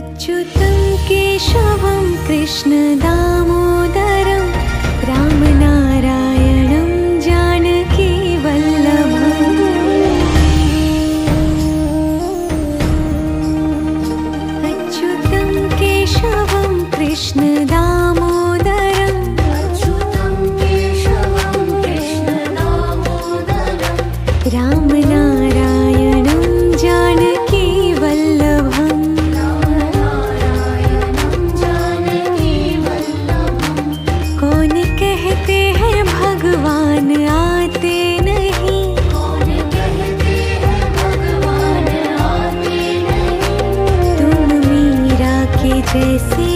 अच्युतं केशवं कृष्णदामोदरं रामनारायणं जानकीवल्लभम् अच्युतं केशवं कृष्णदामोदरं रामनारायणं जानकीवल्लभम् कौन कहते हैं भगवान आते नहीं, तुम मीरा के जैसे